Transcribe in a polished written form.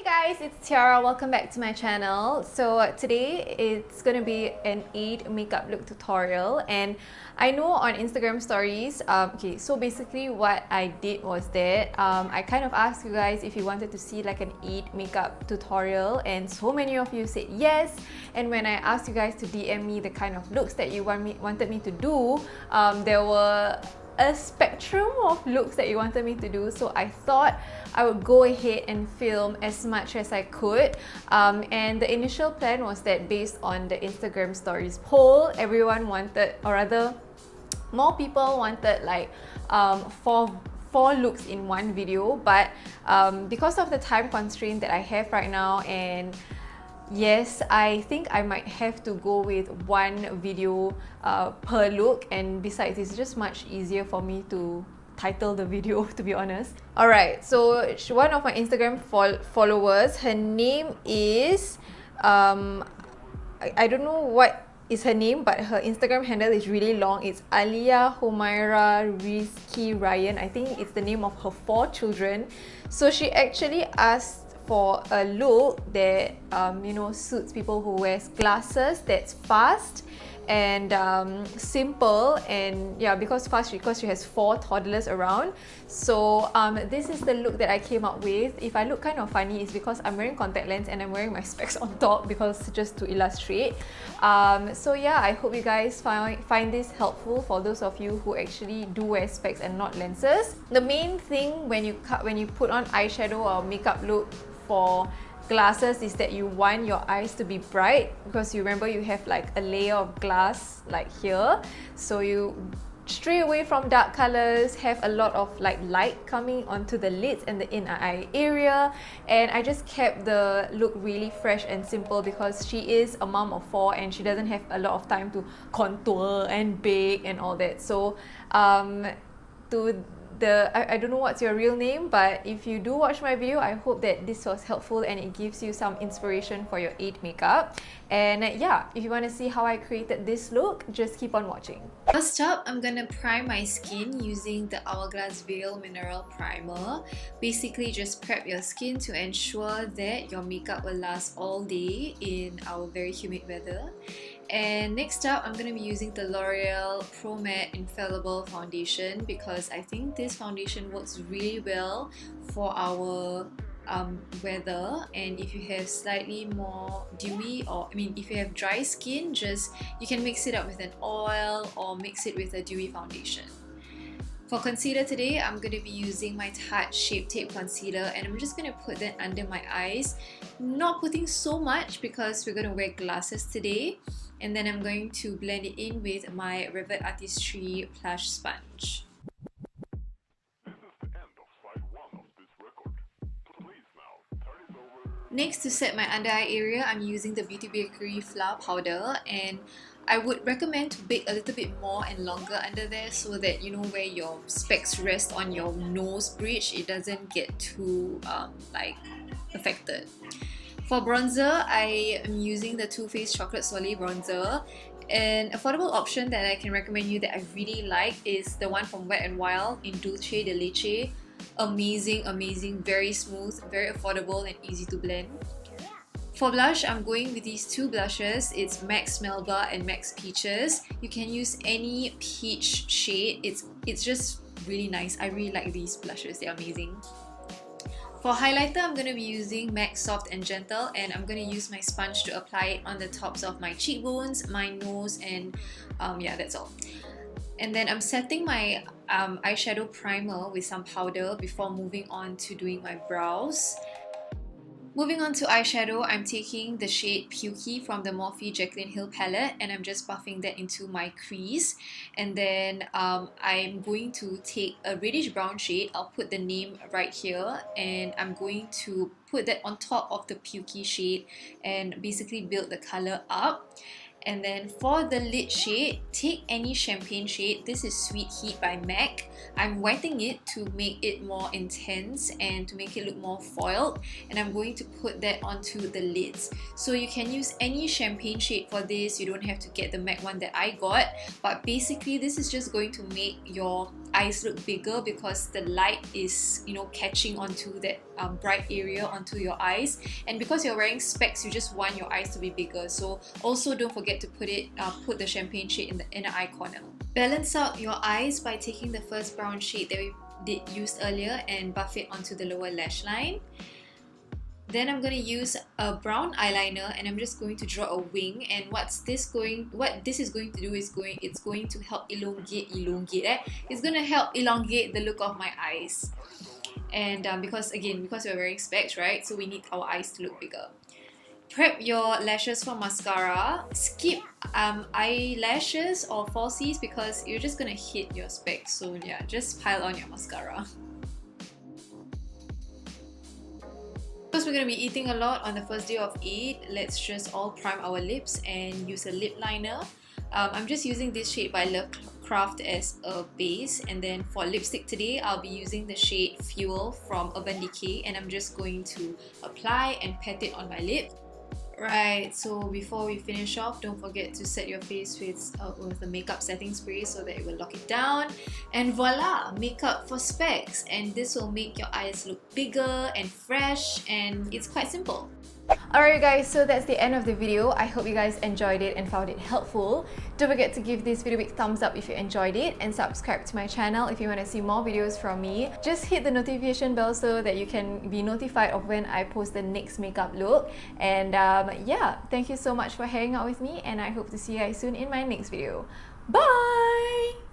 Hey guys, it's Tiara. Welcome back to my channel. So today it's gonna be an Eid makeup look tutorial, and I know on Instagram stories, so basically what I did was that I kind of asked you guys if you wanted to see like an Eid makeup tutorial, and so many of you said yes. And when I asked you guys to DM me the kind of looks that you wanted me to do, there were a spectrum of looks that you wanted me to do, so I thought I would go ahead and film as much as I could. And the initial plan was that based on the Instagram stories poll, everyone wanted, or rather more people wanted like four looks in one video, but because of the time constraint that I have right now, and yes, I think I might have to go with one video per look, and besides it's just much easier for me to title the video, to be honest. Alright, so one of my Instagram followers, her name is I don't know what is her name, but her Instagram handle is really long. It's Alia Humaira Rizki Ryan. I think it's the name of her 4 children. So she actually asked for a look that suits people who wears glasses, that's fast and simple, and yeah, because she has 4 toddlers around. So this is the look that I came up with. If I look kind of funny, it's because I'm wearing contact lens and I'm wearing my specs on top, because just to illustrate. So yeah, I hope you guys find this helpful for those of you who actually do wear specs and not lenses. The main thing when you put on eyeshadow or makeup look for glasses is that you want your eyes to be bright, because you remember you have like a layer of glass like here, so you stray away from dark colors, have a lot of like light coming onto the lids and the inner eye area. And I just kept the look really fresh and simple because she is a mom of 4 and she doesn't have a lot of time to contour and bake and all that. So I don't know what's your real name, but if you do watch my video, I hope that this was helpful and it gives you some inspiration for your Eid makeup. And yeah, if you want to see how I created this look, just keep on watching. First up, I'm gonna prime my skin using the Hourglass Veil Mineral Primer. Basically, just prep your skin to ensure that your makeup will last all day in our very humid weather. And next up, I'm going to be using the L'Oreal Pro Matte Infallible Foundation, because I think this foundation works really well for our weather. And if you have slightly more dewy, or if you have dry skin, you can mix it up with an oil or mix it with a dewy foundation. For concealer today, I'm going to be using my Tarte Shape Tape Concealer, and I'm just going to put that under my eyes. Not putting so much because we're going to wear glasses today. And then I'm going to blend it in with my Rivet Artistry Plush Sponge. Next, to set my under eye area, I'm using the Bakerie Flour Powder, and I would recommend to bake a little bit more and longer under there, so that where your specs rest on your nose bridge, it doesn't get too affected. For bronzer, I am using the Too Faced Chocolate Soleil bronzer. An affordable option that I can recommend you that I really like is the one from Wet n Wild in Dulce de Leche. Amazing, amazing, very smooth, very affordable and easy to blend. For blush, I'm going with these 2 blushes. It's MAC's Melba and MAC's Peaches. You can use any peach shade. It's just really nice. I really like these blushes, they're amazing. For highlighter, I'm going to be using MAC Soft and Gentle, and I'm going to use my sponge to apply it on the tops of my cheekbones, my nose, and yeah, that's all. And then I'm setting my eyeshadow primer with some powder before moving on to doing my brows. Moving on to eyeshadow, I'm taking the shade Pukey from the Morphe Jaclyn Hill palette, and I'm just buffing that into my crease. And then I'm going to take a reddish brown shade. I'll put the name right here, and I'm going to put that on top of the Pukey shade and basically build the color up. And then for the lid shade, take any champagne shade. This is Sweet Heat by MAC. I'm wetting it to make it more intense and to make it look more foiled, and I'm going to put that onto the lids. So you can use any champagne shade for this. You don't have to get the MAC one that I got, but basically this is just going to make your eyes look bigger because the light is, you know, catching onto that bright area onto your eyes, and because you're wearing specs, you just want your eyes to be bigger. So also don't forget to put the champagne shade in the inner eye corner. Balance out your eyes by taking the first brown shade that we used earlier and buff it onto the lower lash line. Then I'm going to use a brown eyeliner and I'm just going to draw a wing, and what this is going to do is it's going to help it's going to help elongate the look of my eyes. And because we're wearing specs, right, so we need our eyes to look bigger. Prep your lashes for mascara. Skip eyelashes or falsies because you're just going to hit your specs, so yeah, just pile on your mascara. Because we're going to be eating a lot on the first day of Eid, let's just all prime our lips and use a lip liner. I'm just using this shade by Lovecraft as a base, and then for lipstick today I'll be using the shade Fuel from Urban Decay, and I'm just going to apply and pat it on my lip. Right, so before we finish off, don't forget to set your face with the makeup setting spray so that it will lock it down. And voila! Makeup for specs, and this will make your eyes look bigger and fresh, and it's quite simple. Alright guys, so that's the end of the video. I hope you guys enjoyed it and found it helpful. Don't forget to give this video a big thumbs up if you enjoyed it, and subscribe to my channel if you want to see more videos from me. Just hit the notification bell so that you can be notified of when I post the next makeup look. And yeah, thank you so much for hanging out with me, and I hope to see you guys soon in my next video. Bye!